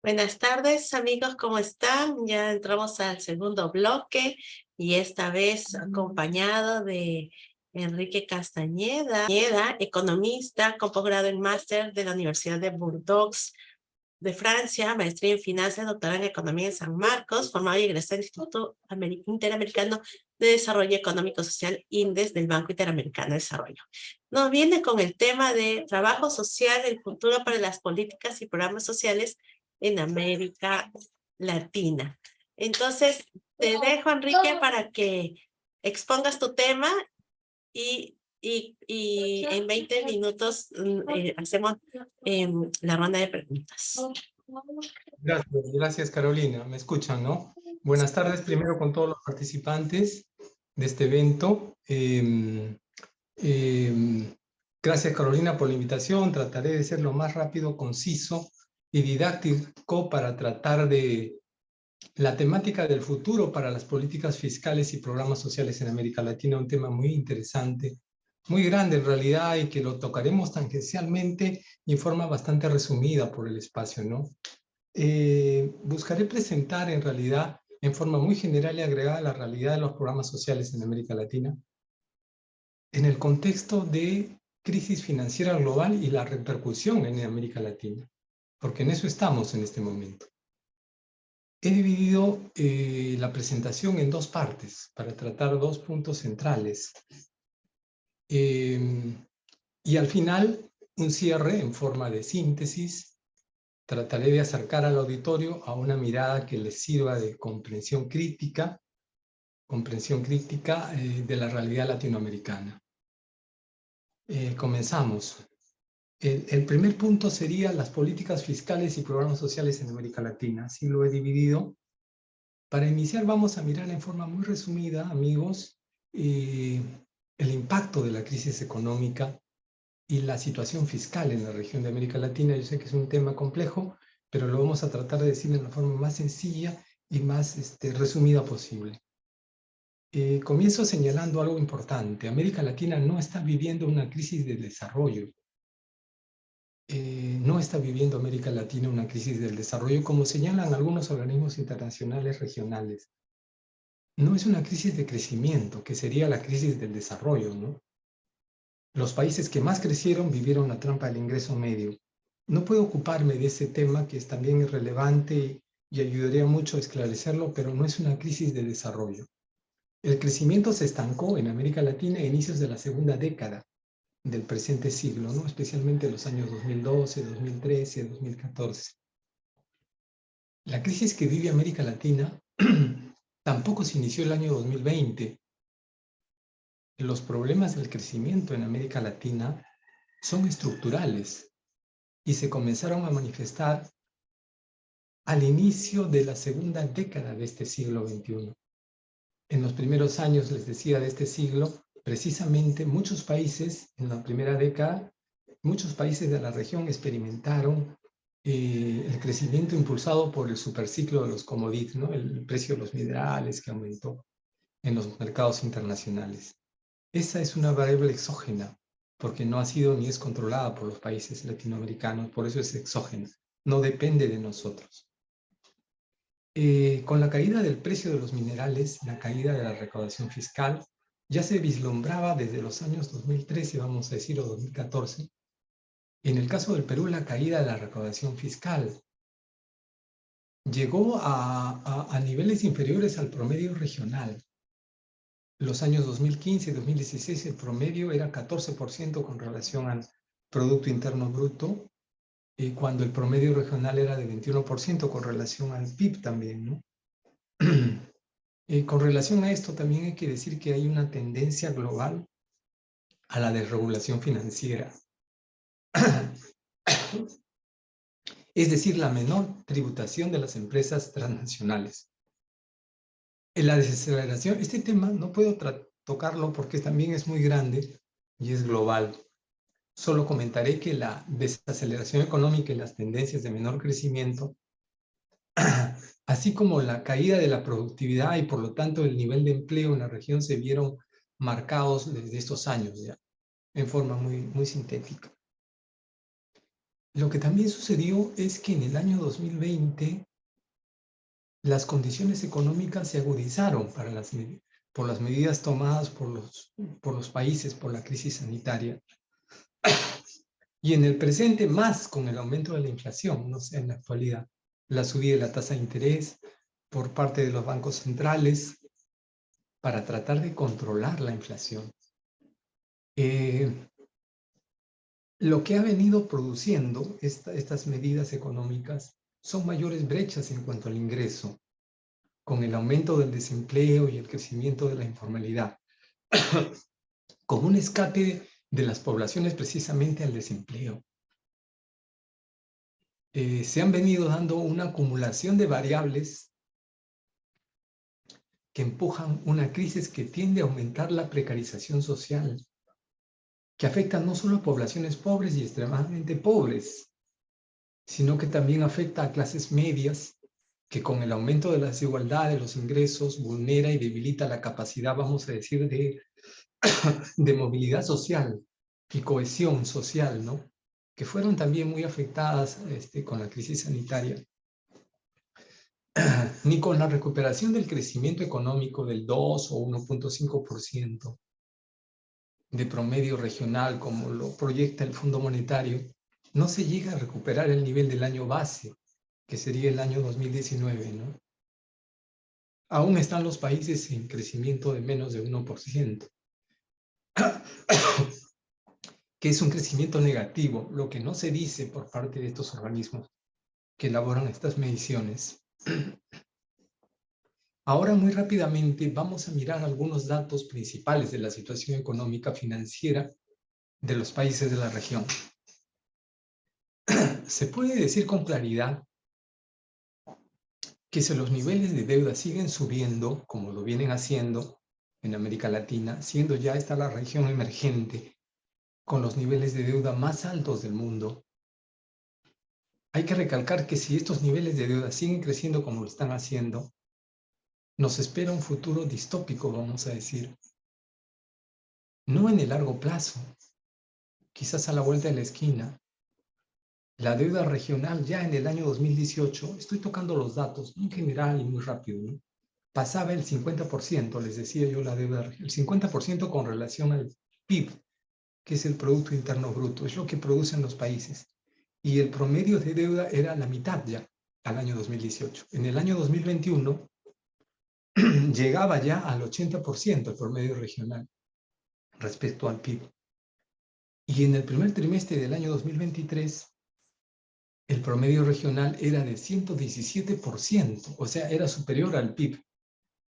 Buenas tardes, amigos, ¿cómo están? Ya entramos al segundo bloque y esta vez acompañado de Enrique Castañeda, economista con posgrado en máster de la Universidad de Bordeaux de Francia, maestría en finanzas, doctorado en economía en San Marcos, formado y egresado del Instituto Interamericano de Desarrollo Económico Social, INDES, del Banco Interamericano de Desarrollo. Nos viene con el tema de trabajo social, el futuro para las políticas y programas sociales en América Latina. Entonces, te dejo, Enrique, para que expongas tu tema y en 20 minutos hacemos la ronda de preguntas. Gracias Carolina. ¿Me escuchan, no? Buenas tardes primero con todos los participantes de este evento. Gracias Carolina por la invitación. Trataré de ser lo más rápido, conciso y didáctico para tratar de la temática del futuro para las políticas fiscales y programas sociales en América Latina, un tema muy interesante, muy grande en realidad, y que lo tocaremos tangencialmente y en forma bastante resumida por el espacio, ¿no? Buscaré presentar en realidad en forma muy general y agregada la realidad de los programas sociales en América Latina en el contexto de crisis financiera global y la repercusión en América Latina, porque en eso estamos en este momento. He dividido la presentación en dos partes para tratar dos puntos centrales. Y al final, un cierre en forma de síntesis. Trataré de acercar al auditorio a una mirada que les sirva de comprensión crítica de la realidad latinoamericana. Comenzamos. El primer punto sería las políticas fiscales y programas sociales en América Latina. Así lo he dividido. Para iniciar vamos a mirar en forma muy resumida, amigos, el impacto de la crisis económica y la situación fiscal en la región de América Latina. Yo sé que es un tema complejo, pero lo vamos a tratar de decir de la forma más sencilla y más resumida posible. Comienzo señalando algo importante. América Latina no está viviendo una crisis de desarrollo. No está viviendo América Latina una crisis del desarrollo, como señalan algunos organismos internacionales regionales. No es una crisis de crecimiento, que sería la crisis del desarrollo, ¿no? Los países que más crecieron vivieron la trampa del ingreso medio. No puedo ocuparme de ese tema, que también es relevante y ayudaría mucho a esclarecerlo, pero no es una crisis de desarrollo. El crecimiento se estancó en América Latina a inicios de la segunda década del presente siglo, ¿no? Especialmente en los años 2012, 2013, 2014. La crisis que vive América Latina tampoco se inició el año 2020. Los problemas del crecimiento en América Latina son estructurales y se comenzaron a manifestar al inicio de la segunda década de este siglo XXI. En los primeros años, les decía, de este siglo, precisamente muchos países, en la primera década, muchos países de la región experimentaron el crecimiento impulsado por el superciclo de los commodities, ¿no? El precio de los minerales que aumentó en los mercados internacionales. Esa es una variable exógena, porque no ha sido ni es controlada por los países latinoamericanos, por eso es exógena, no depende de nosotros. Con la caída del precio de los minerales, la caída de la recaudación fiscal, ya se vislumbraba desde los años 2013, vamos a decir, o 2014. En el caso del Perú, la caída de la recaudación fiscal llegó a niveles inferiores al promedio regional. Los años 2015 y 2016 el promedio era 14% con relación al Producto Interno Bruto, cuando el promedio regional era de 21% con relación al PIB también, ¿no? Con relación a esto también hay que decir que hay una tendencia global a la desregulación financiera. Es decir, la menor tributación de las empresas transnacionales. En la desaceleración, este tema no puedo tocarlo porque también es muy grande y es global. Solo comentaré que la desaceleración económica y las tendencias de menor crecimiento, así como la caída de la productividad y por lo tanto el nivel de empleo en la región, se vieron marcados desde estos años ya, en forma muy sintética. Lo que también sucedió es que en el año 2020 las condiciones económicas se agudizaron por las medidas tomadas por los países por la crisis sanitaria. Y en el presente más con el aumento de la inflación, no sé, en la actualidad, la subida de la tasa de interés por parte de los bancos centrales para tratar de controlar la inflación. Lo que ha venido produciendo estas medidas económicas son mayores brechas en cuanto al ingreso, con el aumento del desempleo y el crecimiento de la informalidad, con un escape de las poblaciones precisamente al desempleo. Se han venido dando una acumulación de variables que empujan una crisis que tiende a aumentar la precarización social, que afecta no solo a poblaciones pobres y extremadamente pobres, sino que también afecta a clases medias, que con el aumento de la desigualdad de los ingresos vulnera y debilita la capacidad, vamos a decir, de movilidad social y cohesión social, ¿no? Que fueron también muy afectadas con la crisis sanitaria. Ni con la recuperación del crecimiento económico del 2 o 1.5% de promedio regional, como lo proyecta el Fondo Monetario, no se llega a recuperar el nivel del año base, que sería el año 2019, ¿no? Aún están los países en crecimiento de menos de 1%, que es un crecimiento negativo, lo que no se dice por parte de estos organismos que elaboran estas mediciones. Ahora, muy rápidamente, vamos a mirar algunos datos principales de la situación económica financiera de los países de la región. Se puede decir con claridad que si los niveles de deuda siguen subiendo, como lo vienen haciendo en América Latina, siendo ya esta la región emergente con los niveles de deuda más altos del mundo, hay que recalcar que si estos niveles de deuda siguen creciendo como lo están haciendo, nos espera un futuro distópico, vamos a decir. No en el largo plazo, quizás a la vuelta de la esquina. La deuda regional ya en el año 2018, estoy tocando los datos en general y muy rápido, ¿no? Pasaba el 50%, les decía yo, la deuda regional, el 50% con relación al PIB, que es el Producto Interno Bruto, es lo que producen los países. Y el promedio de deuda era la mitad ya al año 2018. En el año 2021 llegaba ya al 80% el promedio regional respecto al PIB. Y en el primer trimestre del año 2023, el promedio regional era de 117%, o sea, era superior al PIB.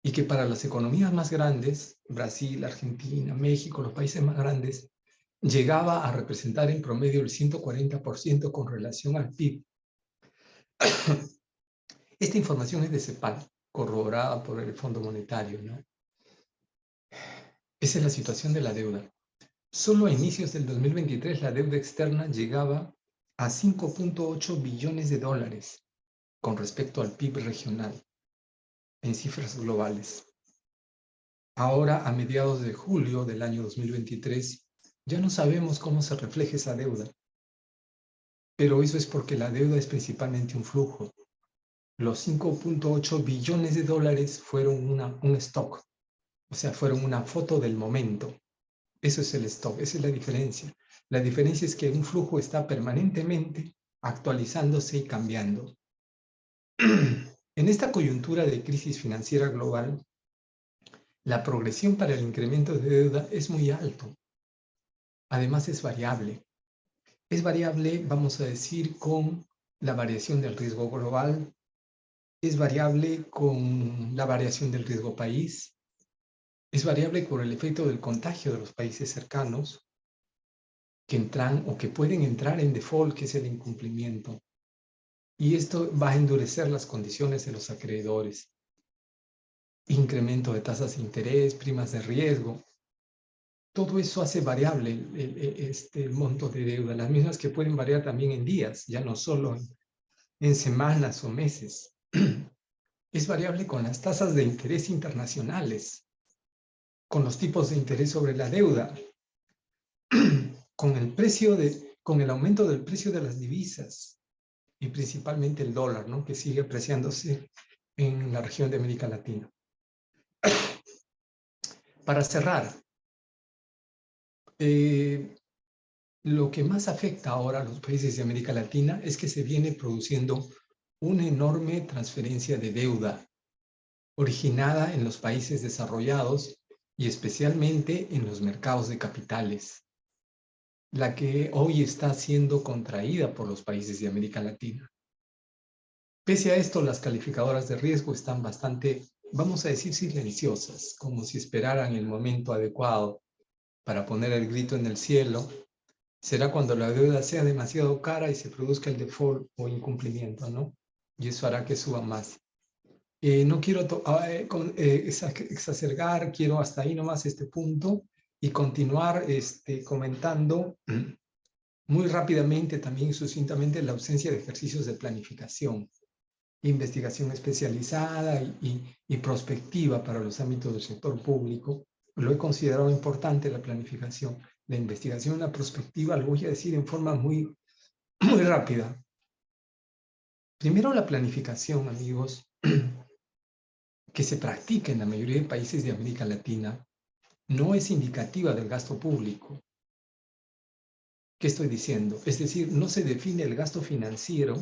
Y que para las economías más grandes, Brasil, Argentina, México, los países más grandes, llegaba a representar en promedio el 140% con relación al PIB. Esta información es de CEPAL, corroborada por el Fondo Monetario, ¿no? Esa es la situación de la deuda. Solo a inicios del 2023 la deuda externa llegaba a 5.8 billones de dólares con respecto al PIB regional en cifras globales. Ahora, a mediados de julio del año 2023, ya no sabemos cómo se refleja esa deuda. Pero eso es porque la deuda es principalmente un flujo. Los 5.8 billones de dólares fueron un stock, o sea, fueron una foto del momento. Eso es el stock, esa es la diferencia. La diferencia es que un flujo está permanentemente actualizándose y cambiando. En esta coyuntura de crisis financiera global, la progresión para el incremento de deuda es muy alto. Además es variable. Es variable, vamos a decir, con la variación del riesgo global, es variable con la variación del riesgo país, es variable por el efecto del contagio de los países cercanos que entran o que pueden entrar en default, que es el incumplimiento. Y esto va a endurecer las condiciones de los acreedores. Incremento de tasas de interés, primas de riesgo. Todo eso hace variable el monto de deuda, las mismas que pueden variar también en días, ya no solo en semanas o meses. Es variable con las tasas de interés internacionales, con los tipos de interés sobre la deuda, con el precio con el aumento del precio de las divisas y principalmente el dólar, ¿no? Que sigue apreciándose en la región de América Latina. Para cerrar, lo que más afecta ahora a los países de América Latina es que se viene produciendo una enorme transferencia de deuda originada en los países desarrollados y especialmente en los mercados de capitales, la que hoy está siendo contraída por los países de América Latina. Pese a esto, las calificadoras de riesgo están bastante, vamos a decir, silenciosas, como si esperaran el momento adecuado para poner el grito en el cielo. Será cuando la deuda sea demasiado cara y se produzca el default o incumplimiento, ¿no? Y eso hará que suba más. No quiero exacerbar, quiero hasta ahí nomás este punto y continuar comentando muy rápidamente, también sucintamente, la ausencia de ejercicios de planificación, investigación especializada y prospectiva para los ámbitos del sector público. Lo he considerado importante la planificación, la investigación, la prospectiva, lo voy a decir en forma muy rápida. Primero, la planificación, amigos, que se practica en la mayoría de países de América Latina, no es indicativa del gasto público. ¿Qué estoy diciendo? Es decir, no se define el gasto financiero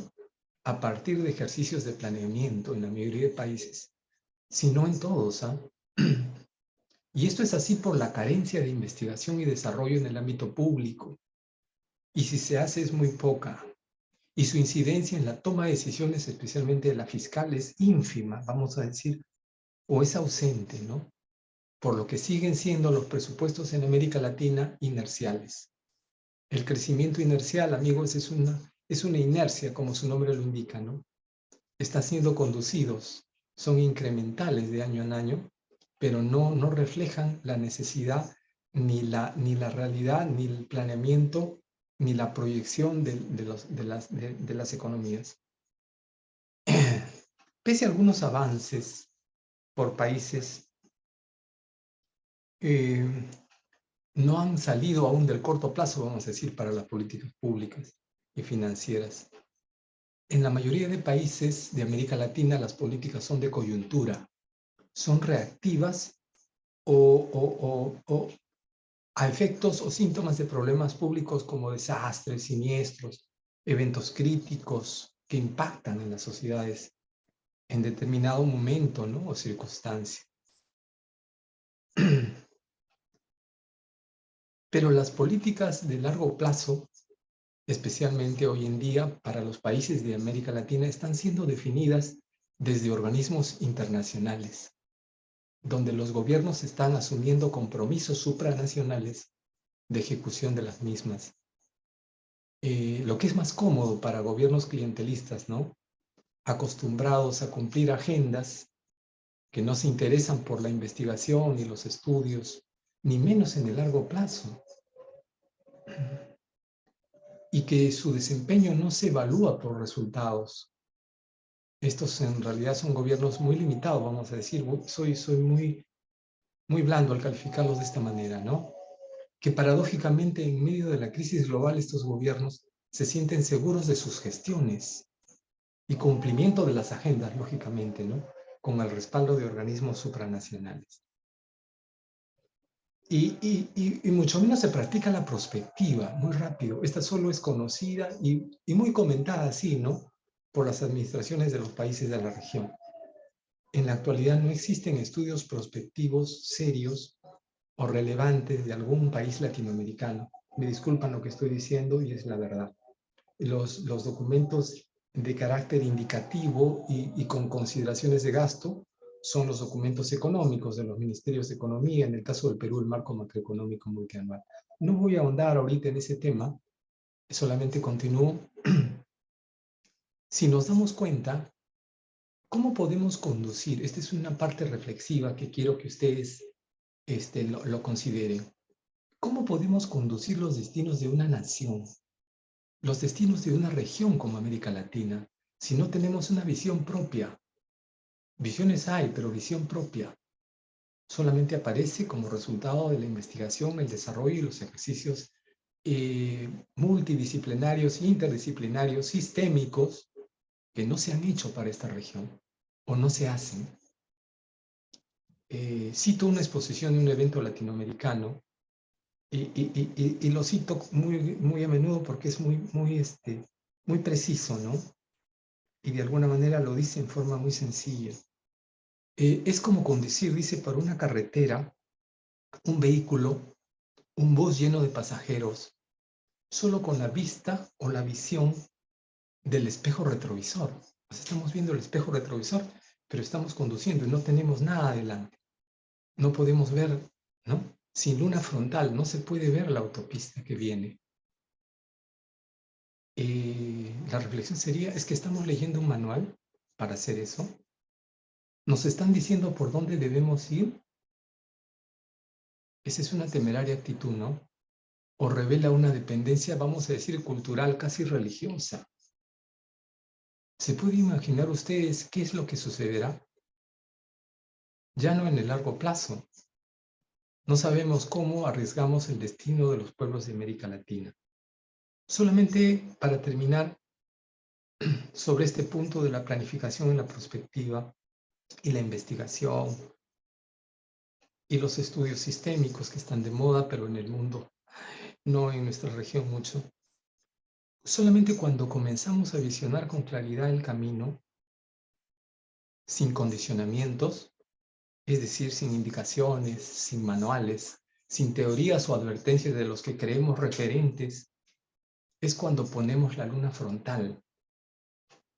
a partir de ejercicios de planeamiento en la mayoría de países, sino en todos, ¿ah? Y esto es así por la carencia de investigación y desarrollo en el ámbito público. Y si se hace es muy poca. Y su incidencia en la toma de decisiones, especialmente de la fiscal, es ínfima, vamos a decir, o es ausente, ¿no? Por lo que siguen siendo los presupuestos en América Latina inerciales. El crecimiento inercial, amigos, es una inercia, como su nombre lo indica, ¿no? Están siendo conducidos, son incrementales de año en año, pero no reflejan la necesidad, ni la realidad, ni el planeamiento, ni la proyección de las economías. Pese a algunos avances por países, no han salido aún del corto plazo, vamos a decir, para las políticas públicas y financieras. En la mayoría de países de América Latina, las políticas son de coyuntura, son reactivas o a efectos o síntomas de problemas públicos como desastres, siniestros, eventos críticos que impactan en las sociedades en determinado momento, ¿no? O circunstancia. Pero las políticas de largo plazo, especialmente hoy en día para los países de América Latina, están siendo definidas desde organismos internacionales, donde los gobiernos están asumiendo compromisos supranacionales de ejecución de las mismas. Lo que es más cómodo para gobiernos clientelistas, ¿no? Acostumbrados a cumplir agendas que no se interesan por la investigación ni los estudios, ni menos en el largo plazo, y que su desempeño no se evalúa por resultados. Estos en realidad son gobiernos muy limitados, vamos a decir. Soy muy blando al calificarlos de esta manera, ¿no? Que paradójicamente en medio de la crisis global estos gobiernos se sienten seguros de sus gestiones y cumplimiento de las agendas, lógicamente, ¿no? Con el respaldo de organismos supranacionales. Y mucho menos se practica la prospectiva, muy rápido. Esta solo es conocida y muy comentada, sí, ¿no? Por las administraciones de los países de la región. En la actualidad no existen estudios prospectivos serios o relevantes de algún país latinoamericano. Me disculpan lo que estoy diciendo y es la verdad. Los documentos de carácter indicativo y con consideraciones de gasto son los documentos económicos de los ministerios de economía, en el caso del Perú, el marco macroeconómico multianual. No voy a ahondar ahorita en ese tema, solamente continúo. Si nos damos cuenta, ¿cómo podemos conducir? Esta es una parte reflexiva que quiero que ustedes lo consideren. ¿Cómo podemos conducir los destinos de una nación, los destinos de una región como América Latina, si no tenemos una visión propia? Visiones hay, pero visión propia solamente aparece como resultado de la investigación, el desarrollo y los ejercicios multidisciplinarios, interdisciplinarios, sistémicos, que no se han hecho para esta región o no se hacen. Cito una exposición de un evento latinoamericano y lo cito muy a menudo porque es muy preciso, ¿no? Y de alguna manera lo dice en forma muy sencilla. Es como conducir, dice, por una carretera, un vehículo, un bus lleno de pasajeros, solo con la vista o la visión del espejo retrovisor. Pues estamos viendo el espejo retrovisor, pero estamos conduciendo y no tenemos nada adelante. No podemos ver, ¿no? Sin luna frontal no se puede ver la autopista que viene. La reflexión sería, ¿es que estamos leyendo un manual para hacer eso? ¿Nos están diciendo por dónde debemos ir? Esa es una temeraria actitud, ¿no? O revela una dependencia, vamos a decir, cultural, casi religiosa. ¿Se puede imaginar ustedes qué es lo que sucederá? Ya no en el largo plazo. No sabemos cómo arriesgamos el destino de los pueblos de América Latina. Solamente para terminar sobre este punto de la planificación y la prospectiva y la investigación y los estudios sistémicos que están de moda, pero en el mundo, no en nuestra región mucho. Solamente cuando comenzamos a visionar con claridad el camino, sin condicionamientos, es decir, sin indicaciones, sin manuales, sin teorías o advertencias de los que creemos referentes, es cuando ponemos la luna frontal.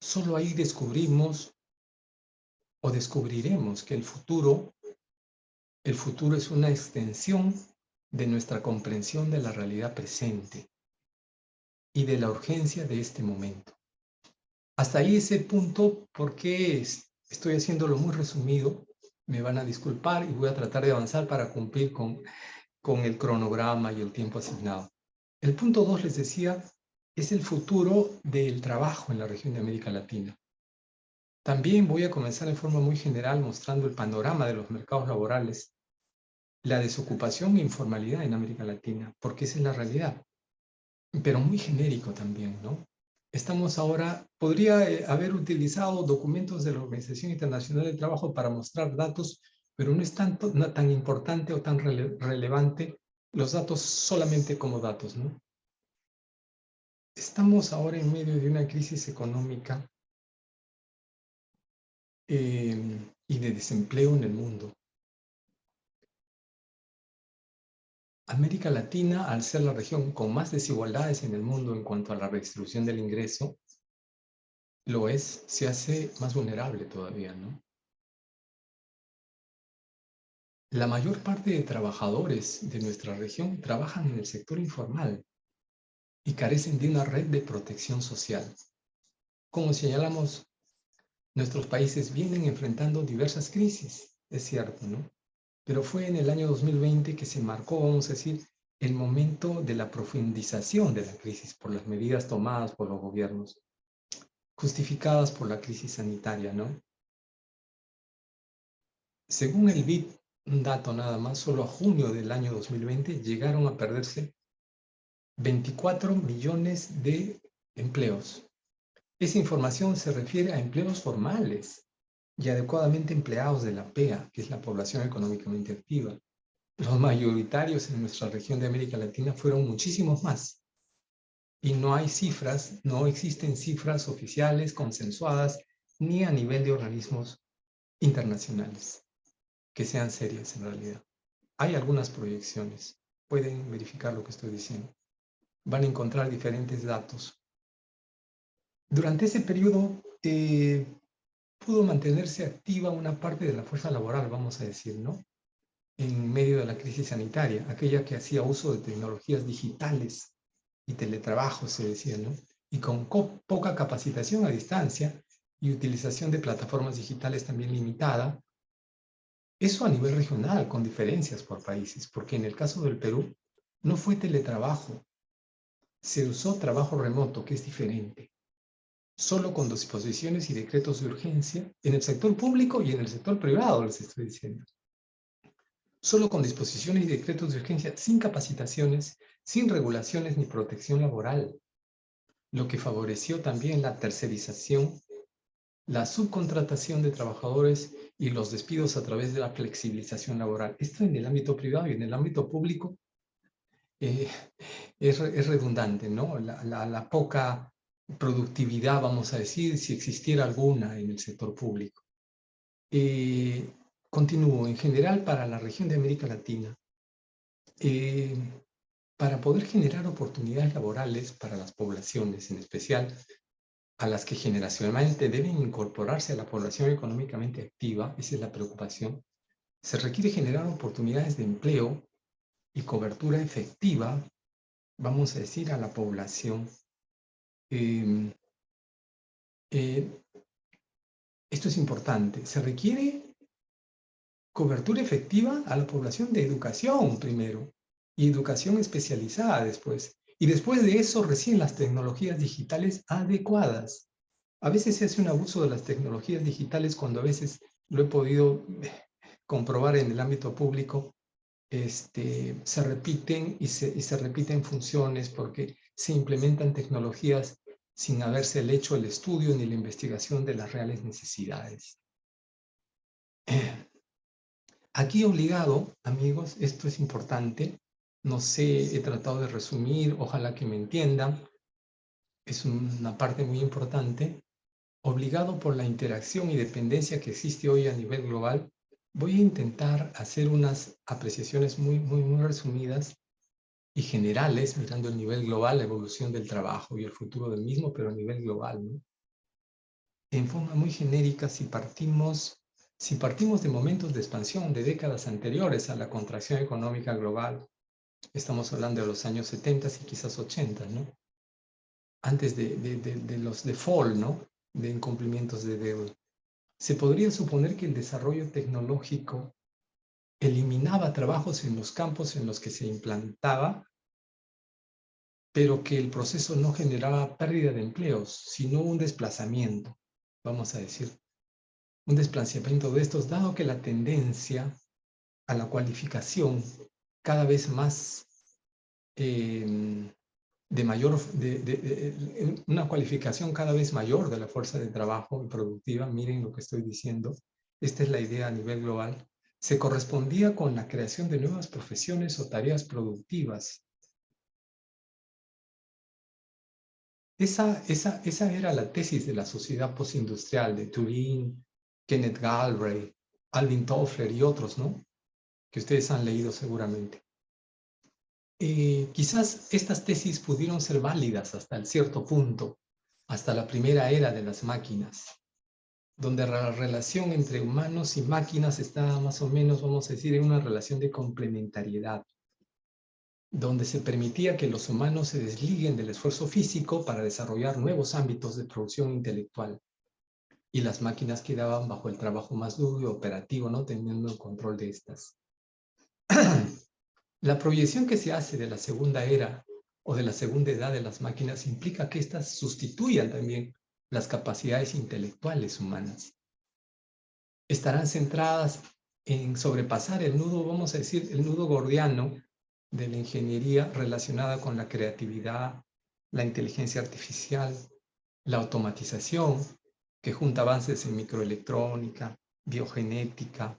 Solo ahí descubrimos o descubriremos que el futuro es una extensión de nuestra comprensión de la realidad presente y de la urgencia de este momento. Hasta ahí ese punto, porque estoy haciéndolo muy resumido, me van a disculpar y voy a tratar de avanzar para cumplir con el cronograma y el tiempo asignado. El punto 2, les decía, es el futuro del trabajo en la región de América Latina. También voy a comenzar en forma muy general mostrando el panorama de los mercados laborales, la desocupación e informalidad en América Latina, porque esa es la realidad, pero muy genérico también, ¿no? Estamos ahora, podría haber utilizado documentos de la Organización Internacional del Trabajo para mostrar datos, pero no es no tan importante o tan relevante los datos solamente como datos, ¿no? Estamos ahora en medio de una crisis económica y de desempleo en el mundo. América Latina, al ser la región con más desigualdades en el mundo en cuanto a la redistribución del ingreso, se hace más vulnerable todavía, ¿no? La mayor parte de trabajadores de nuestra región trabajan en el sector informal y carecen de una red de protección social. Como señalamos, nuestros países vienen enfrentando diversas crisis, es cierto, ¿no? Pero fue en el año 2020 que se marcó, vamos a decir, el momento de la profundización de la crisis por las medidas tomadas por los gobiernos, justificadas por la crisis sanitaria, ¿no? Según el BID, un dato nada más, solo a junio del año 2020 llegaron a perderse 24 millones de empleos. Esa información se refiere a empleos formales y adecuadamente empleados de la PEA, que es la población económicamente activa. Los mayoritarios en nuestra región de América Latina fueron muchísimos más. Y no hay cifras, no existen cifras oficiales, consensuadas, ni a nivel de organismos internacionales, que sean serias en realidad. Hay algunas proyecciones, pueden verificar lo que estoy diciendo. Van a encontrar diferentes datos. Durante ese periodo pudo mantenerse activa una parte de la fuerza laboral, vamos a decir, ¿no? En medio de la crisis sanitaria, aquella que hacía uso de tecnologías digitales y teletrabajo, se decía, ¿no? Y con poca capacitación a distancia y utilización de plataformas digitales también limitada. Eso a nivel regional, con diferencias por países, porque en el caso del Perú no fue teletrabajo, se usó trabajo remoto, que es diferente, solo con disposiciones y decretos de urgencia en el sector público y en el sector privado, les estoy diciendo. solo con disposiciones y decretos de urgencia, sin capacitaciones, sin regulaciones ni protección laboral, lo que favoreció también la tercerización, la subcontratación de trabajadores y los despidos a través de la flexibilización laboral. Esto en el ámbito privado, y en el ámbito público eh, es redundante, ¿no? La poca productividad, vamos a decir, si existiera alguna en el sector público. Continúo, en general para la región de América Latina, eh, para poder generar oportunidades laborales para las poblaciones, en especial a las que generacionalmente deben incorporarse a la población económicamente activa, esa es la preocupación, se requiere generar oportunidades de empleo y cobertura efectiva, vamos a decir, a la población. Eh, eh, Esto es importante. Se requiere cobertura efectiva a la población de educación primero y educación especializada después. Y después de eso recién las tecnologías digitales adecuadas. A veces se hace un abuso de las tecnologías digitales cuando a veces lo he podido comprobar en el ámbito público, se repiten y se repiten funciones porque se implementan tecnologías sin haberse hecho el estudio ni la investigación de las reales necesidades. Aquí obligado, amigos, esto es importante, no sé, he tratado de resumir, ojalá que me entiendan, es una parte muy importante. Obligado por la interacción y dependencia que existe hoy a nivel global, voy a intentar hacer unas apreciaciones muy resumidas y generales, mirando el nivel global, la evolución del trabajo y el futuro del mismo, pero a nivel global, ¿no? En forma muy genérica, si partimos de momentos de expansión de décadas anteriores a la contracción económica global, estamos hablando de los años 70 y quizás 80, ¿no? Antes de los default, ¿no? De incumplimientos de deuda. Se podría suponer que el desarrollo tecnológico eliminaba trabajos en los campos en los que se implantaba, pero que el proceso no generaba pérdida de empleos, sino un desplazamiento, vamos a decir, un desplazamiento de estos, dado que la tendencia a la cualificación cada vez más una cualificación cada vez mayor de la fuerza de trabajo productiva, miren lo que estoy diciendo, esta es la idea a nivel global, se correspondía con la creación de nuevas profesiones o tareas productivas. Esa era la tesis de la sociedad postindustrial de Turing, Kenneth Galbraith, Alvin Toffler y otros, ¿no? Que ustedes han leído seguramente. Quizás estas tesis pudieron ser válidas hasta cierto punto, hasta la primera era de las máquinas, donde la relación entre humanos y máquinas está más o menos, vamos a decir, en una relación de complementariedad, donde se permitía que los humanos se desliguen del esfuerzo físico para desarrollar nuevos ámbitos de producción intelectual, y las máquinas quedaban bajo el trabajo más duro y operativo, no teniendo el control de estas. La proyección que se hace de la segunda era o de la segunda edad de las máquinas implica que éstas sustituyan también las capacidades intelectuales humanas. Estarán centradas en sobrepasar el nudo, vamos a decir, el nudo gordiano de la ingeniería relacionada con la creatividad, la inteligencia artificial, la automatización, que junta avances en microelectrónica, biogenética,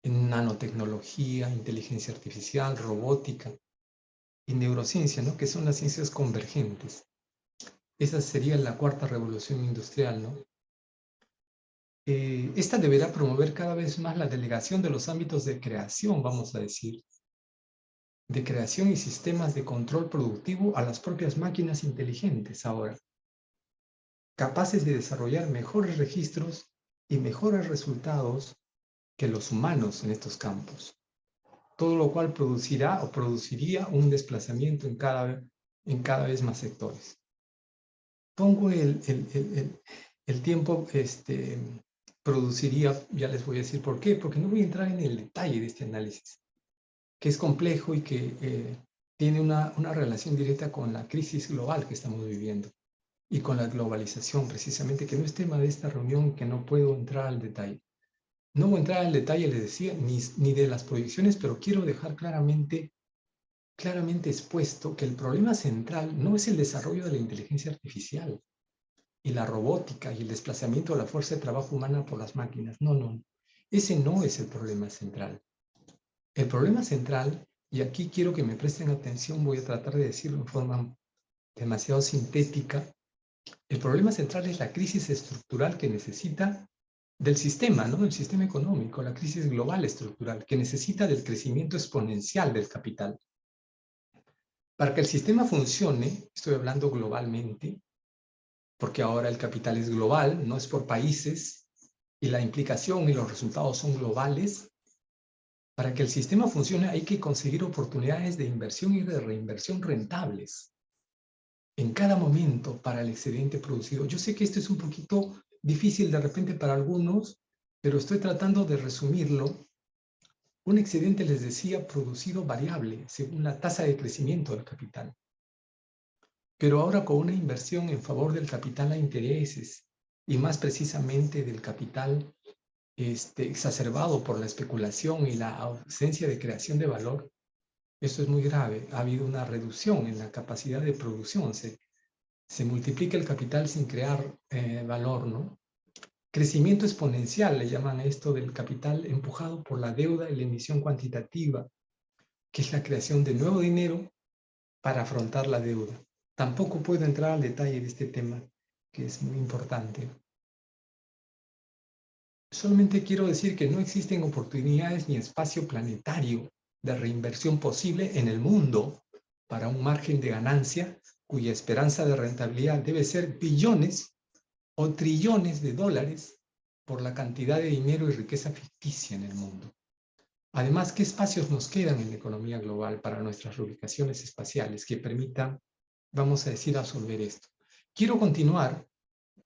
en nanotecnología, inteligencia artificial, robótica y neurociencia, ¿no? Que son las ciencias convergentes. Esa sería la cuarta revolución industrial, ¿no? Esta deberá promover cada vez más la delegación de los ámbitos de creación, vamos a decir, de creación y sistemas de control productivo a las propias máquinas inteligentes ahora, capaces de desarrollar mejores registros y mejores resultados que los humanos en estos campos. Todo lo cual producirá o produciría un desplazamiento en cada vez más sectores. Pongo el tiempo, produciría, ya les voy a decir por qué, porque no voy a entrar en el detalle de este análisis, que es complejo y que tiene una relación directa con la crisis global que estamos viviendo y con la globalización, precisamente, que no es tema de esta reunión, que no puedo entrar al detalle. No voy a entrar al detalle, les decía, ni de las proyecciones, pero quiero dejar claramente expuesto que el problema central no es el desarrollo de la inteligencia artificial y la robótica y el desplazamiento de la fuerza de trabajo humana por las máquinas. No, no. Ese no es el problema central. El problema central, y aquí quiero que me presten atención, voy a tratar de decirlo en forma demasiado sintética, el problema central es la crisis estructural que necesita del sistema, ¿no? Del sistema económico, la crisis global estructural, que necesita del crecimiento exponencial del capital. Para que el sistema funcione, estoy hablando globalmente, porque ahora el capital es global, no es por países, y la implicación y los resultados son globales. Para que el sistema funcione hay que conseguir oportunidades de inversión y de reinversión rentables en cada momento para el excedente producido. Yo sé que esto es un poquito difícil de repente para algunos, pero estoy tratando de resumirlo. Un excedente, les decía, producido variable según la tasa de crecimiento del capital. Pero ahora con una inversión en favor del capital a intereses y más precisamente del capital exacerbado por la especulación y la ausencia de creación de valor, esto es muy grave. Ha habido una reducción en la capacidad de producción. Se multiplica el capital sin crear valor, ¿no? Crecimiento exponencial, le llaman a esto del capital empujado por la deuda y la emisión cuantitativa, que es la creación de nuevo dinero para afrontar la deuda. Tampoco puedo entrar al detalle de este tema, que es muy importante. Solamente quiero decir que no existen oportunidades ni espacio planetario de reinversión posible en el mundo para un margen de ganancia cuya esperanza de rentabilidad debe ser billones o trillones de dólares por la cantidad de dinero y riqueza ficticia en el mundo. Además, ¿qué espacios nos quedan en la economía global para nuestras reubicaciones espaciales que permitan, vamos a decir, absorber esto? Quiero continuar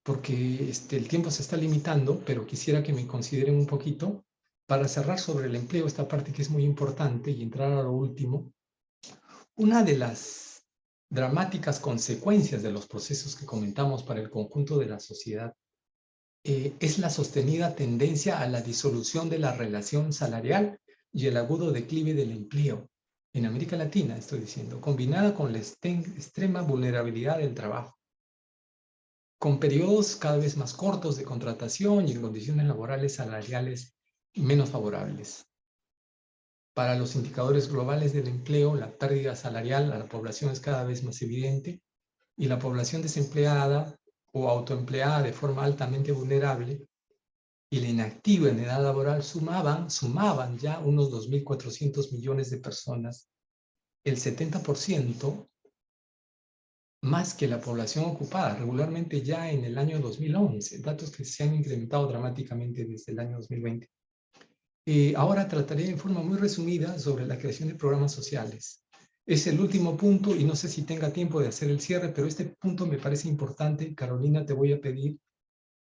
porque el tiempo se está limitando, pero quisiera que me consideren un poquito para cerrar sobre el empleo, esta parte que es muy importante y entrar a lo último. Una de las dramáticas consecuencias de los procesos que comentamos para el conjunto de la sociedad es la sostenida tendencia a la disolución de la relación salarial y el agudo declive del empleo. En América Latina, estoy diciendo, combinada con la extrema vulnerabilidad del trabajo, con periodos cada vez más cortos de contratación y en condiciones laborales salariales menos favorables. Para los indicadores globales del empleo, la pérdida salarial a la población es cada vez más evidente y la población desempleada o autoempleada de forma altamente vulnerable y la inactiva en edad laboral sumaban ya unos 2.400 millones de personas, el 70% más que la población ocupada, regularmente ya en el año 2011, datos que se han incrementado dramáticamente desde el año 2020. Ahora trataré en forma muy resumida sobre la creación de programas sociales. Es el último punto y no sé si tenga tiempo de hacer el cierre, pero este punto me parece importante. Carolina, te voy a pedir.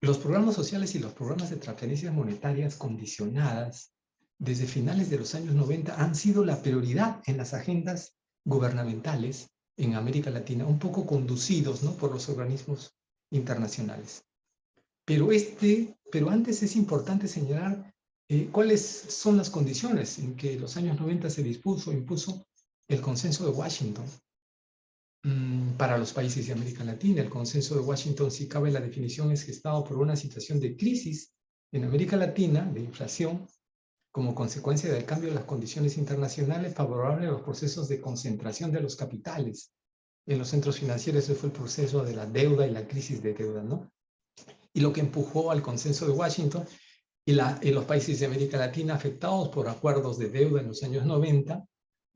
Los programas sociales y los programas de transferencias monetarias condicionadas desde finales de los años 90 han sido la prioridad en las agendas gubernamentales en América Latina, un poco conducidos, ¿no?, por los organismos internacionales. Pero antes es importante señalar cuáles son las condiciones en que en los años 90 se impuso el Consenso de Washington para los países de América Latina. El Consenso de Washington, si cabe la definición, es gestado por una situación de crisis en América Latina, de inflación, como consecuencia del cambio de las condiciones internacionales favorables a los procesos de concentración de los capitales en los centros financieros. Ese fue el proceso de la deuda y la crisis de deuda, ¿no? Y lo que empujó al Consenso de Washington y los países de América Latina afectados por acuerdos de deuda en los años 90,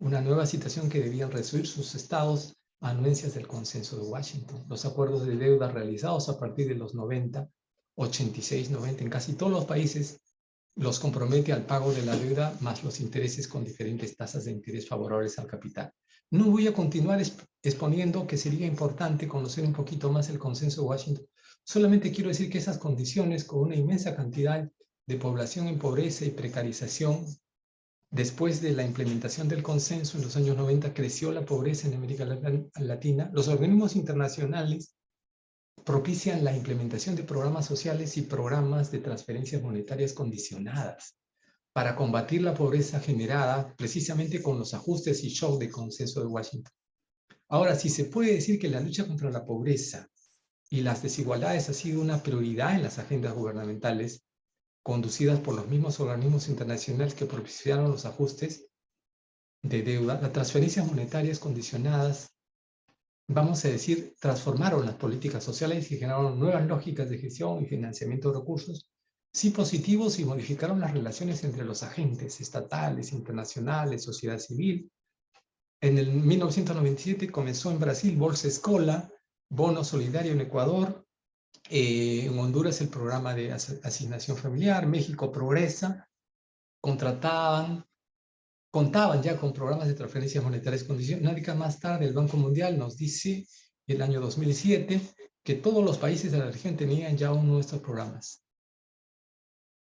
una nueva situación que debían resolver sus estados a anuencias del Consenso de Washington. Los acuerdos de deuda realizados a partir de los 90, 86, 90, en casi todos los países los compromete al pago de la deuda más los intereses con diferentes tasas de interés favorables al capital. No voy a continuar exponiendo que sería importante conocer un poquito más el Consenso de Washington. Solamente quiero decir que esas condiciones con una inmensa cantidad de población en pobreza y precarización, después de la implementación del consenso en los años 90, creció la pobreza en América Latina. Los organismos internacionales propician la implementación de programas sociales y programas de transferencias monetarias condicionadas para combatir la pobreza generada precisamente con los ajustes y shock de consenso de Washington. Ahora, si se puede decir que la lucha contra la pobreza y las desigualdades ha sido una prioridad en las agendas gubernamentales conducidas por los mismos organismos internacionales que propiciaron los ajustes de deuda, las transferencias monetarias condicionadas, vamos a decir, transformaron las políticas sociales y generaron nuevas lógicas de gestión y financiamiento de recursos, sí positivos, y modificaron las relaciones entre los agentes estatales, internacionales, sociedad civil. En el 1997 comenzó en Brasil Bolsa Escola, Bono Solidario en Ecuador, en Honduras el programa de asignación familiar, México Progresa, contaban ya con programas de transferencias monetarias condicionadas. Más tarde el Banco Mundial nos dice, el año 2007, que todos los países de la región tenían ya uno de estos programas.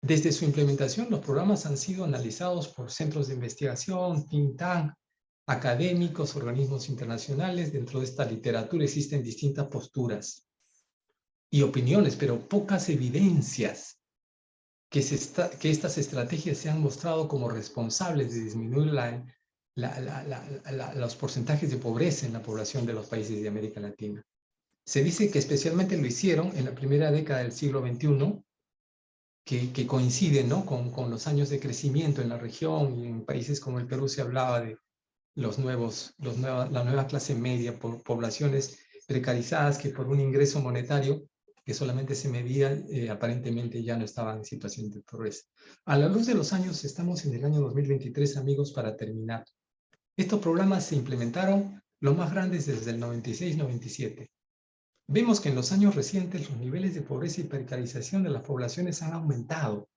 Desde su implementación, los programas han sido analizados por centros de investigación, think tank, académicos, organismos internacionales. Dentro de esta literatura existen distintas posturas y opiniones, pero pocas evidencias que estas estrategias se han mostrado como responsables de disminuir los porcentajes de pobreza en la población de los países de América Latina. Se dice que especialmente lo hicieron en la primera década del siglo XXI, que coincide, ¿no?, con los años de crecimiento en la región, y en países como el Perú se hablaba de la nueva clase media, por poblaciones precarizadas que por un ingreso monetario que solamente se medía, aparentemente ya no estaban en situación de pobreza. A la luz de los años, estamos en el año 2023, amigos, para terminar. Estos programas se implementaron los más grandes desde el 96-97. Vemos que en los años recientes los niveles de pobreza y precarización de las poblaciones han aumentado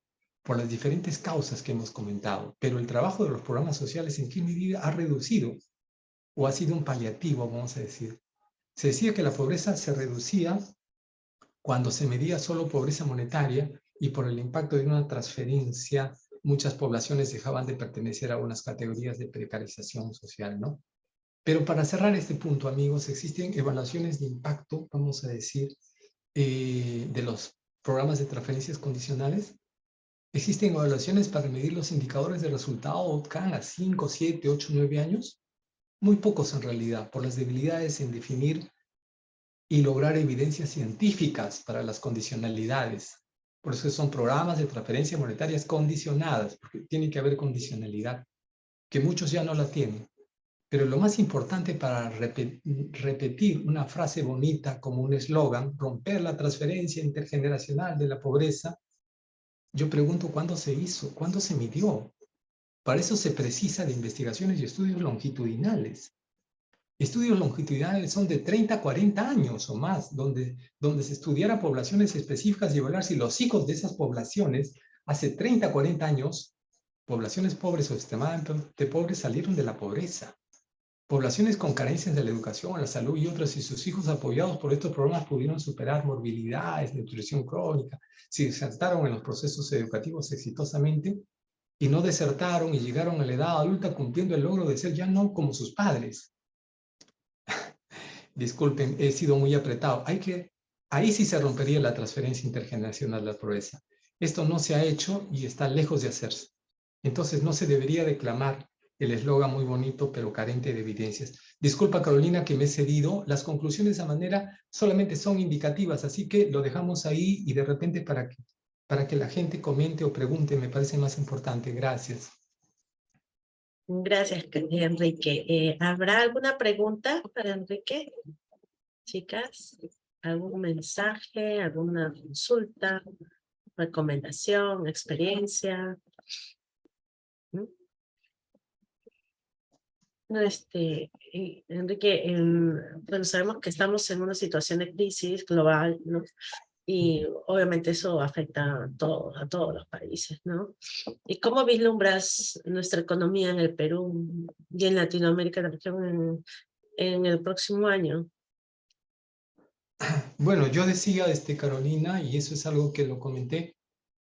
por las diferentes causas que hemos comentado, pero el trabajo de los programas sociales, ¿en qué medida ha reducido o ha sido un paliativo, vamos a decir? Se decía que la pobreza se reducía cuando se medía solo pobreza monetaria, y por el impacto de una transferencia, muchas poblaciones dejaban de pertenecer a unas categorías de precarización social, ¿no? Pero para cerrar este punto, amigos, existen evaluaciones de impacto, vamos a decir, de los programas de transferencias condicionales. Existen evaluaciones para medir los indicadores de resultado cada 5, 7, 8, 9 años. Muy pocos en realidad, por las debilidades en definir y lograr evidencias científicas para las condicionalidades. Por eso son programas de transferencias monetarias condicionadas, porque tiene que haber condicionalidad, que muchos ya no la tienen. Pero lo más importante para repetir una frase bonita como un eslogan, romper la transferencia intergeneracional de la pobreza, yo pregunto, ¿cuándo se hizo? ¿Cuándo se midió? Para eso se precisa de investigaciones y estudios longitudinales. Estudios longitudinales son de 30 a 40 años o más, donde se estudiara poblaciones específicas y evaluar si los hijos de esas poblaciones, hace 30 a 40 años, poblaciones pobres o extremadamente pobres, salieron de la pobreza. Poblaciones con carencias de la educación, la salud y otras, y sus hijos apoyados por estos programas pudieron superar morbilidades, nutrición crónica, si desertaron en los procesos educativos exitosamente y no desertaron y llegaron a la edad adulta cumpliendo el logro de ser ya no como sus padres. Disculpen, he sido muy apretado. Ahí sí se rompería la transferencia intergeneracional de la pobreza. Esto no se ha hecho y está lejos de hacerse. Entonces no se debería declamar el eslogan muy bonito, pero carente de evidencias. Disculpa, Carolina, que me he cedido. Las conclusiones de esa manera solamente son indicativas, así que lo dejamos ahí, y de repente para que la gente comente o pregunte, me parece más importante. Gracias. Gracias, Enrique. ¿Habrá alguna pregunta para Enrique? Chicas, ¿algún mensaje, alguna consulta, recomendación, experiencia? ¿Mm? No, Enrique, bueno, sabemos que estamos en una situación de crisis global, ¿no? Y obviamente eso afecta a todos los países, ¿no? ¿Y cómo vislumbras nuestra economía en el Perú y en Latinoamérica, la región, en el próximo año? Bueno, yo decía, Carolina, y eso es algo que lo comenté,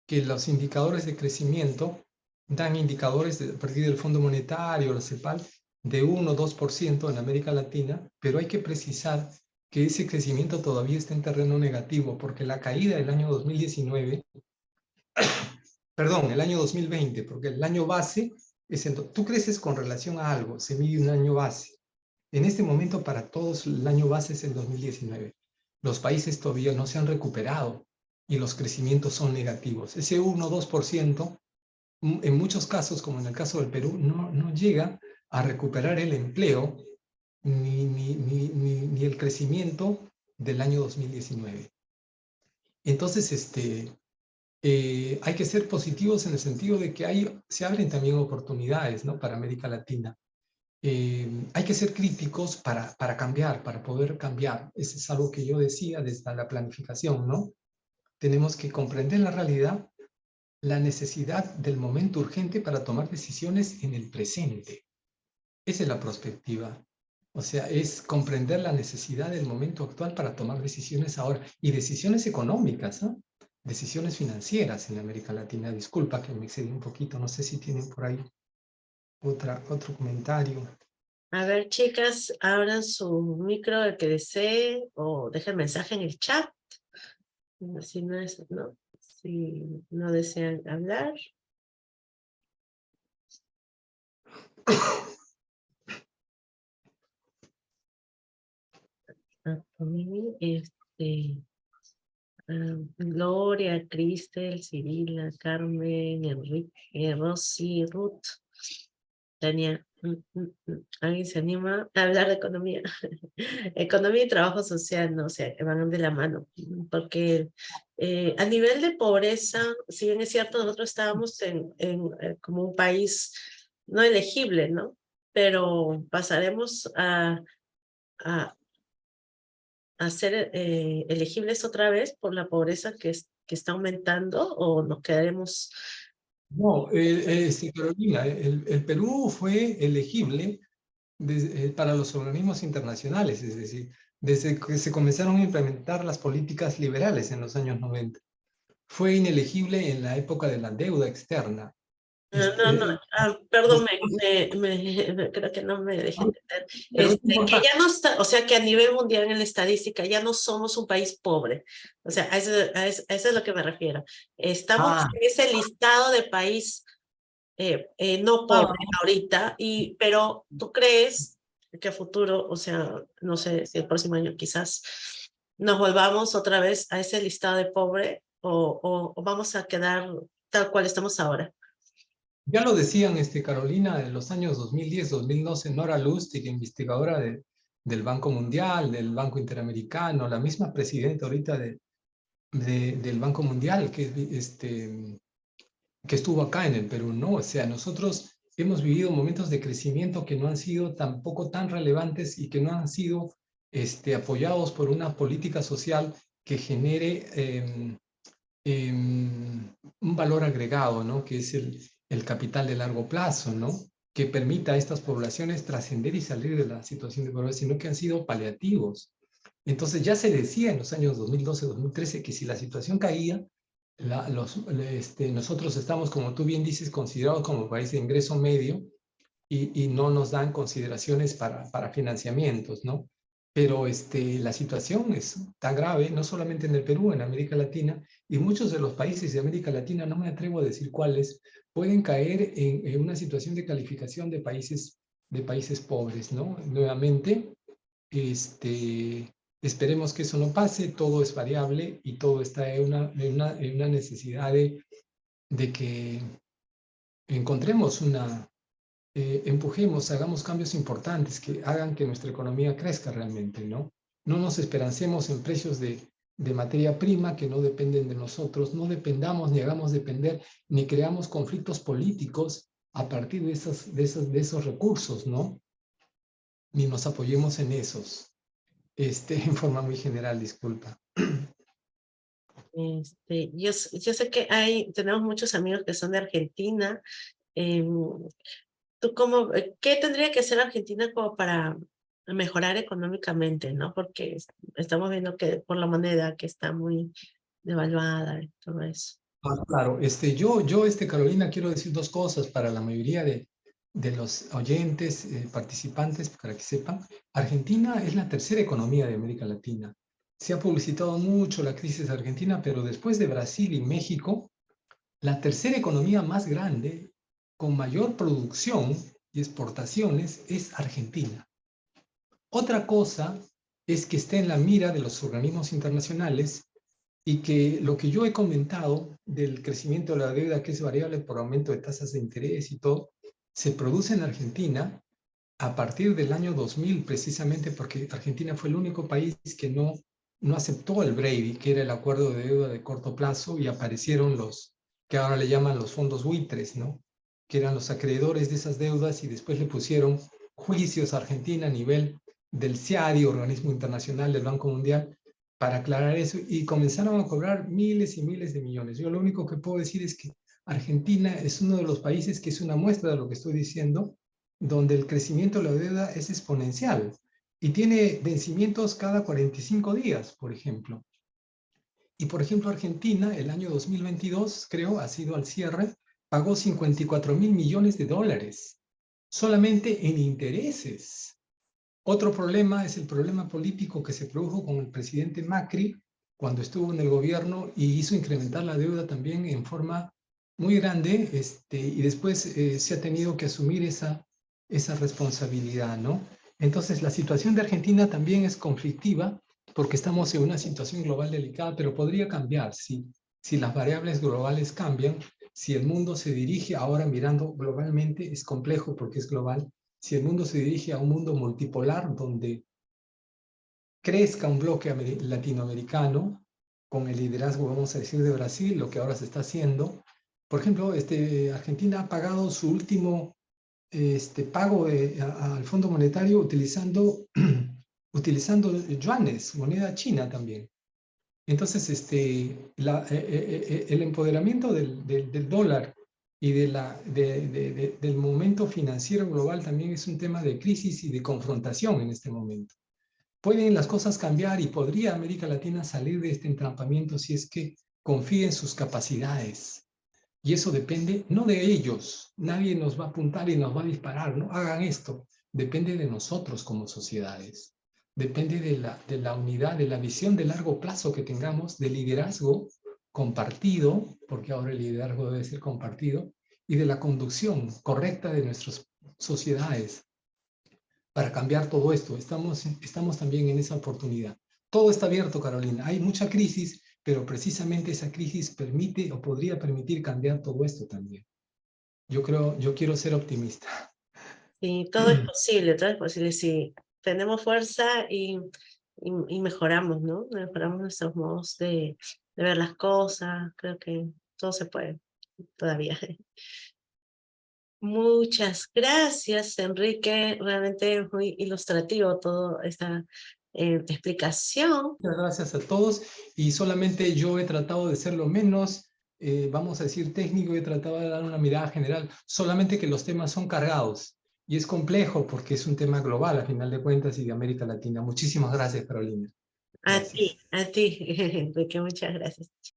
que los indicadores de crecimiento dan indicadores a partir del Fondo Monetario, la CEPAL, de 1 o 2% en América Latina, pero hay que precisar que ese crecimiento todavía está en terreno negativo, porque la caída del año 2019, perdón, el año 2020, porque el año base es tú creces con relación a algo, se mide un año base. En este momento para todos el año base es el 2019. Los países todavía no se han recuperado y los crecimientos son negativos. Ese 1 o 2%, en muchos casos, como en el caso del Perú, no llega a recuperar el empleo ni el crecimiento del año 2019. Entonces, hay que ser positivos en el sentido de que se abren también oportunidades, ¿no?, para América Latina. Hay que ser críticos para cambiar, para poder cambiar. Eso es algo que yo decía desde la planificación, ¿no? Tenemos que comprender la realidad, la necesidad del momento urgente para tomar decisiones en el presente. Esa es la perspectiva. O sea, es comprender la necesidad del momento actual para tomar decisiones ahora. Y decisiones económicas, ¿no? Decisiones financieras en América Latina. Disculpa que me excedí un poquito. No sé si tienen por ahí otro comentario. A ver, chicas, abran su micro el que desee o dejen mensaje en el chat. Si no desean hablar. Gloria, Cristel, Cirila, Carmen, Enrique, Rosy, Ruth, Tania. ¿Alguien se anima a hablar de economía? Economía y trabajo social, no, o sea, que van de la mano, porque a nivel de pobreza, si bien es cierto, nosotros estábamos como un país no elegible, ¿no? Pero pasaremos a ser elegibles otra vez por la pobreza que está aumentando, o nos quedaremos... No, Carolina, el Perú fue elegible para los organismos internacionales, es decir, desde que se comenzaron a implementar las políticas liberales en los años 90. Fue inelegible en la época de la deuda externa. Perdón, creo que no me dejé entender. Pero es Que importante. ya no está, o sea, que a nivel mundial en la estadística ya no somos un país pobre. O sea, a eso es lo que me refiero. Estamos en ese listado de país no pobre ahorita, pero ¿tú crees que a futuro, o sea, no sé si el próximo año quizás nos volvamos otra vez a ese listado de pobre, o vamos a quedar tal cual estamos ahora? Ya lo decían, Carolina, en los años 2010-2012, Nora Lustig, investigadora del Banco Mundial, del Banco Interamericano, la misma presidenta ahorita del Banco Mundial, que estuvo acá en el Perú, ¿no? O sea, nosotros hemos vivido momentos de crecimiento que no han sido tampoco tan relevantes y que no han sido apoyados por una política social que genere un valor agregado, ¿no?, que es el capital de largo plazo, ¿no?, que permita a estas poblaciones trascender y salir de la situación de pobreza, sino que han sido paliativos. Entonces ya se decía en los años 2012-2013 que si la situación caía, nosotros estamos, como tú bien dices, considerados como país de ingreso medio y no nos dan consideraciones para financiamientos, ¿no? Pero la situación está grave, no solamente en el Perú, en América Latina, y muchos de los países de América Latina, no me atrevo a decir cuáles, pueden caer en una situación de calificación de países pobres, ¿no? Nuevamente, esperemos que eso no pase, todo es variable y todo está en una necesidad de que encontremos empujemos, hagamos cambios importantes que hagan que nuestra economía crezca realmente, ¿no? No nos esperancemos en precios de materia prima que no dependen de nosotros, no dependamos ni hagamos depender, ni creamos conflictos políticos a partir de esos recursos, ¿no? Ni nos apoyemos en esos, en forma muy general, disculpa. Yo sé que tenemos muchos amigos que son de Argentina. ¿Qué tendría que hacer Argentina como para mejorar económicamente, ¿no? Porque estamos viendo que por la moneda que está muy devaluada y todo eso. Claro, Carolina, quiero decir dos cosas para la mayoría de de los oyentes, participantes, para que sepan, Argentina es la tercera economía de América Latina. Se ha publicitado mucho la crisis de Argentina, pero después de Brasil y México, la tercera economía más grande, con mayor producción y exportaciones, es Argentina. Otra cosa es que esté en la mira de los organismos internacionales y que lo que yo he comentado del crecimiento de la deuda, que es variable por aumento de tasas de interés y todo, se produce en Argentina a partir del año 2000, precisamente porque Argentina fue el único país que no aceptó el Brady, que era el acuerdo de deuda de corto plazo, y aparecieron los que ahora le llaman los fondos buitres, ¿no? Que eran los acreedores de esas deudas, y después le pusieron juicios a Argentina a nivel del CIARI, Organismo Internacional del Banco Mundial, para aclarar eso, y comenzaron a cobrar miles y miles de millones. Yo lo único que puedo decir es que Argentina es uno de los países que es una muestra de lo que estoy diciendo, donde el crecimiento de la deuda es exponencial y tiene vencimientos cada 45 días, por ejemplo. Y, por ejemplo, Argentina, el año 2022, creo, ha sido al cierre, pagó 54.000 millones de dólares solamente en intereses. Otro problema es el problema político que se produjo con el presidente Macri cuando estuvo en el gobierno y hizo incrementar la deuda también en forma muy grande, y después se ha tenido que asumir esa responsabilidad, ¿no? Entonces, la situación de Argentina también es conflictiva porque estamos en una situación global delicada, pero podría cambiar si las variables globales cambian, si el mundo se dirige ahora mirando globalmente, es complejo porque es global, si el mundo se dirige a un mundo multipolar donde crezca un bloque latinoamericano con el liderazgo, vamos a decir, de Brasil, lo que ahora se está haciendo. Por ejemplo, Argentina ha pagado su último pago al Fondo Monetario utilizando yuanes, moneda china también. Entonces, el empoderamiento del dólar y del momento financiero global también es un tema de crisis y de confrontación en este momento. Pueden las cosas cambiar y podría América Latina salir de este entrampamiento si es que confía en sus capacidades. Y eso depende no de ellos, nadie nos va a apuntar y nos va a disparar, no hagan esto, depende de nosotros como sociedades, depende de la unidad, de la visión de largo plazo que tengamos, de liderazgo compartido, porque ahora el liderazgo debe ser compartido, y de la conducción correcta de nuestras sociedades para cambiar todo esto. Estamos también en esa oportunidad. Todo está abierto, Carolina. Hay mucha crisis, pero precisamente esa crisis permite o podría permitir cambiar todo esto también. Yo quiero ser optimista. Sí, todo es posible, sí. Tenemos fuerza y mejoramos, ¿no? Mejoramos nuestros modos de ver las cosas. Creo que todo se puede todavía. Muchas gracias, Enrique. Realmente es muy ilustrativo toda esta explicación. Muchas gracias a todos, y solamente yo he tratado de ser lo menos, vamos a decir, técnico, he tratado de dar una mirada general, solamente que los temas son cargados y es complejo porque es un tema global a final de cuentas y de América Latina. Muchísimas gracias, Carolina. Gracias. A ti, Enrique, muchas gracias.